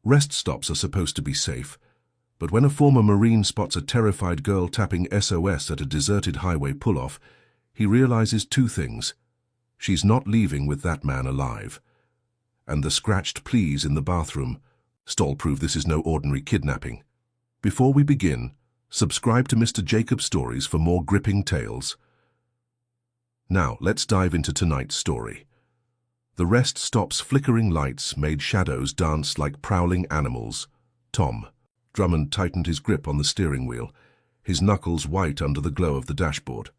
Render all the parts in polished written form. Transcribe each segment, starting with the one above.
Rest stops are supposed to be safe, but when a former Marine spots a terrified girl tapping SOS at a deserted highway pull-off, he realizes two things. She's not leaving with that man alive. And the scratched pleas in the bathroom stall prove this is no ordinary kidnapping. Before we begin, subscribe to Mr. Jacob's Stories for more gripping tales. Now, let's dive into tonight's story. The rest stop's flickering lights made shadows dance like prowling animals. Tom. Drummond tightened his grip on the steering wheel, his knuckles white under the glow of the dashboard.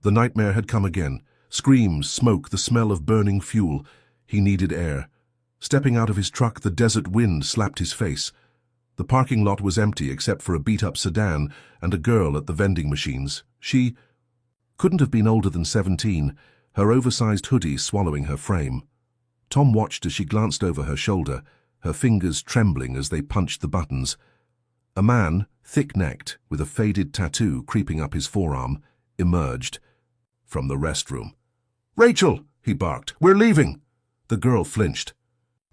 The nightmare had come again. Screams, smoke, the smell of burning fuel. He needed air. Stepping out of his truck, the desert wind slapped his face. The parking lot was empty except for a beat-up sedan and a girl at the vending machines. She couldn't have been older than 17, her oversized hoodie swallowing her frame. Tom watched as she glanced over her shoulder, her fingers trembling as they punched the buttons. A man, thick-necked, with a faded tattoo creeping up his forearm, emerged from the restroom. "Rachel!" he barked. "We're leaving!" The girl flinched.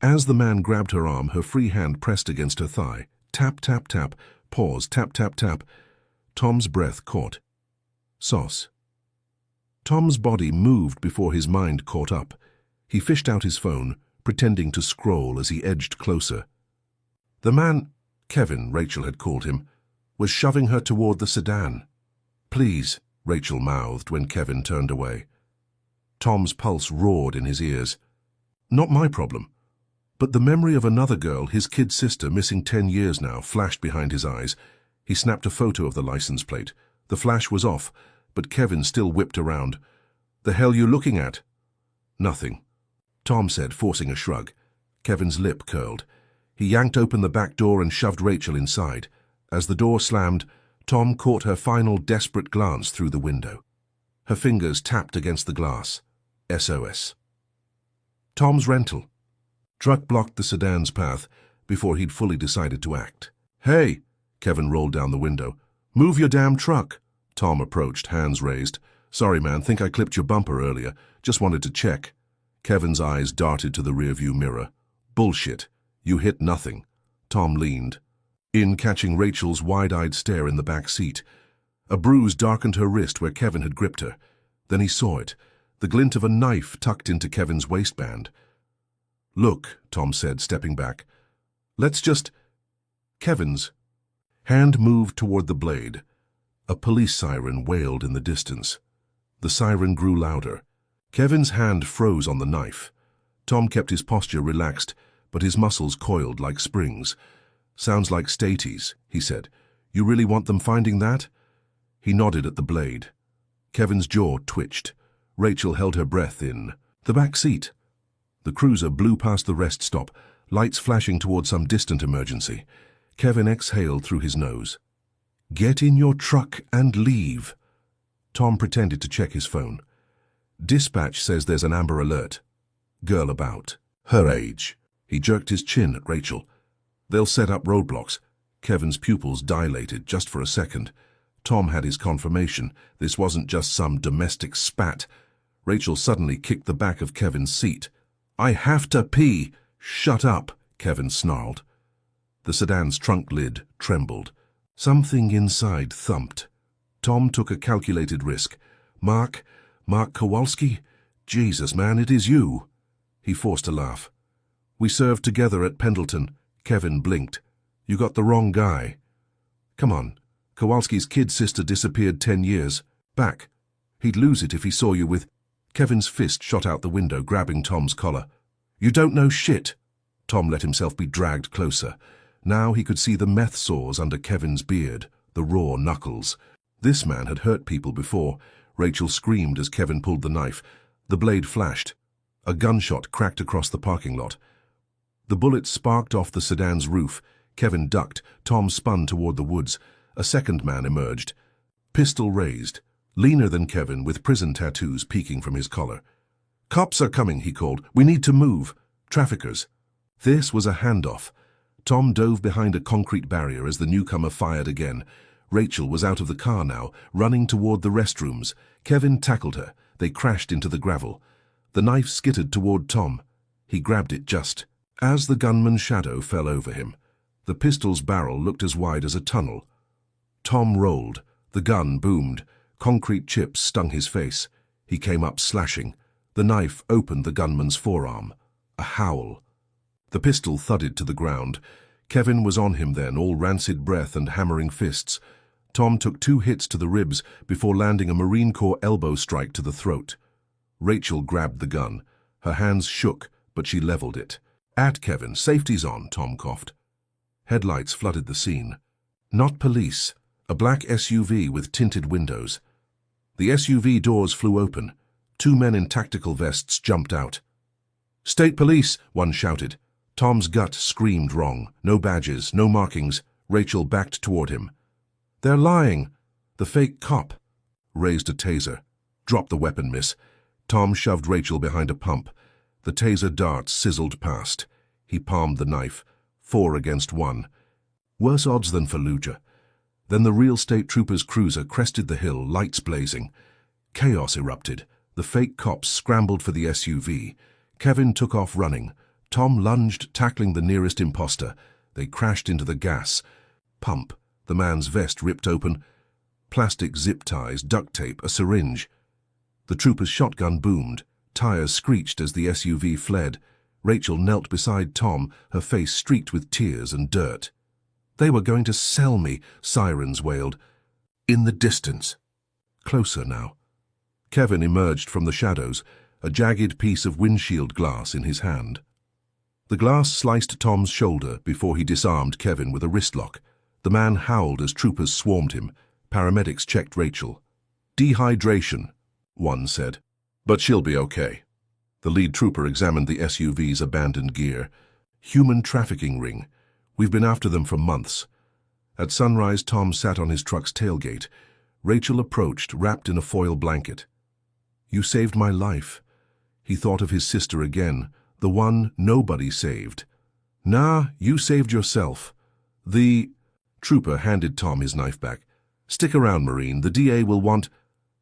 As the man grabbed her arm, her free hand pressed against her thigh. Tap, tap, tap. Pause. Tap, tap, tap. Tom's breath caught. Sauce. Tom's body moved before his mind caught up. He fished out his phone, pretending to scroll as he edged closer. The man, Kevin, Rachel had called him, was shoving her toward the sedan. "Please," Rachel mouthed when Kevin turned away. Tom's pulse roared in his ears. Not my problem. But the memory of another girl, his kid sister, missing 10 years now, flashed behind his eyes. He snapped a photo of the license plate. The flash was off, but Kevin still whipped around. "The hell you looking at?" "Nothing," Tom said, forcing a shrug. Kevin's lip curled. He yanked open the back door and shoved Rachel inside. As the door slammed, Tom caught her final desperate glance through the window. Her fingers tapped against the glass. SOS. Tom's rental. Truck blocked the sedan's path before he'd fully decided to act. "Hey!" Kevin rolled down the window. "Move your damn truck!" Tom approached, hands raised. "Sorry, man, think I clipped your bumper earlier. Just wanted to check." Kevin's eyes darted to the rearview mirror. "Bullshit. You hit nothing." Tom leaned in, catching Rachel's wide-eyed stare in the back seat. A bruise darkened her wrist where Kevin had gripped her. Then he saw it, the glint of a knife tucked into Kevin's waistband. "Look," Tom said, stepping back. "Let's just—" Kevin's hand moved toward the blade. A police siren wailed in the distance. The siren grew louder. Kevin's hand froze on the knife. Tom kept his posture relaxed, but his muscles coiled like springs. "Sounds like staties," he said. "You really want them finding that?" He nodded at the blade. Kevin's jaw twitched. Rachel held her breath in the back seat. The cruiser blew past the rest stop, lights flashing toward some distant emergency. Kevin exhaled through his nose. "Get in your truck and leave." Tom pretended to check his phone. "Dispatch says there's an Amber Alert. Girl about. Her age." He jerked his chin at Rachel. "They'll set up roadblocks." Kevin's pupils dilated just for a second. Tom had his confirmation. This wasn't just some domestic spat. Rachel suddenly kicked the back of Kevin's seat. "I have to pee." "Shut up," Kevin snarled. The sedan's trunk lid trembled. Something inside thumped. Tom took a calculated risk. Mark Kowalski? Jesus, man, it is you." He forced a laugh. "We served together at Pendleton." Kevin blinked. "You got the wrong guy." "Come on. Kowalski's kid sister disappeared 10 years back. He'd lose it if he saw you with—" Kevin's fist shot out the window, grabbing Tom's collar. "You don't know shit." Tom let himself be dragged closer. Now he could see the meth sores under Kevin's beard, the raw knuckles. This man had hurt people before. Rachel screamed as Kevin pulled the knife. The blade flashed. A gunshot cracked across the parking lot. The bullet sparked off the sedan's roof. Kevin ducked. Tom spun toward the woods. A second man emerged, pistol raised, leaner than Kevin, with prison tattoos peeking from his collar. "Cops are coming," he called. "We need to move. Traffickers." This was a handoff. Tom dove behind a concrete barrier as the newcomer fired again. Rachel was out of the car now, running toward the restrooms. Kevin tackled her. They crashed into the gravel. The knife skittered toward Tom. He grabbed it just As the gunman's shadow fell over him, the pistol's barrel looked as wide as a tunnel. Tom rolled. The gun boomed. Concrete chips stung his face. He came up slashing. The knife opened the gunman's forearm. A howl. The pistol thudded to the ground. Kevin was on him then, all rancid breath and hammering fists. Tom took 2 hits to the ribs before landing a Marine Corps elbow strike to the throat. Rachel grabbed the gun. Her hands shook, but she leveled it. "At Kevin, safety's on," Tom coughed. Headlights flooded the scene. Not police. A black SUV with tinted windows. The SUV doors flew open. 2 men in tactical vests jumped out. "State police!" one shouted. Tom's gut screamed wrong. No badges, no markings. Rachel backed toward him. "They're lying." The fake cop raised a taser. "Drop the weapon, miss." Tom shoved Rachel behind a pump. The taser darts sizzled past. He palmed the knife. 4 against 1. Worse odds than Fallujah. Then the real state trooper's cruiser crested the hill, lights blazing. Chaos erupted. The fake cops scrambled for the SUV. Kevin took off running. Tom lunged, tackling the nearest imposter. They crashed into the gas pump. The man's vest ripped open. Plastic zip ties, duct tape, a syringe. The trooper's shotgun boomed. Tires screeched as the SUV fled. Rachel knelt beside Tom, her face streaked with tears and dirt. "They were going to sell me," sirens wailed. In the distance. Closer now. Kevin emerged from the shadows, a jagged piece of windshield glass in his hand. The glass sliced Tom's shoulder before he disarmed Kevin with a wristlock. The man howled as troopers swarmed him. Paramedics checked Rachel. "Dehydration," one said. "But she'll be okay." The lead trooper examined the SUV's abandoned gear. "Human trafficking ring. We've been after them for months." At sunrise, Tom sat on his truck's tailgate. Rachel approached, wrapped in a foil blanket. "You saved my life." He thought of his sister again, the one nobody saved. "Nah, you saved yourself." The trooper handed Tom his knife back. "Stick around, Marine. The DA will want—"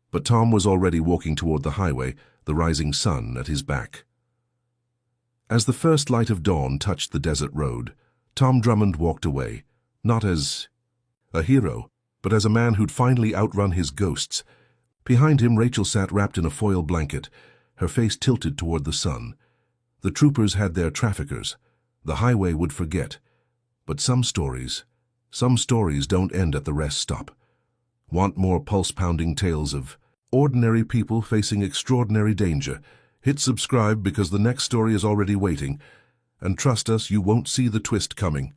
But Tom was already walking toward the highway, the rising sun at his back. As the first light of dawn touched the desert road, Tom Drummond walked away, not as a hero, but as a man who'd finally outrun his ghosts. Behind him, Rachel sat wrapped in a foil blanket, her face tilted toward the sun. The troopers had their traffickers. The highway would forget. But some stories don't end at the rest stop. Want more pulse-pounding tales of ordinary people facing extraordinary danger? Hit subscribe because the next story is already waiting. And trust us, you won't see the twist coming.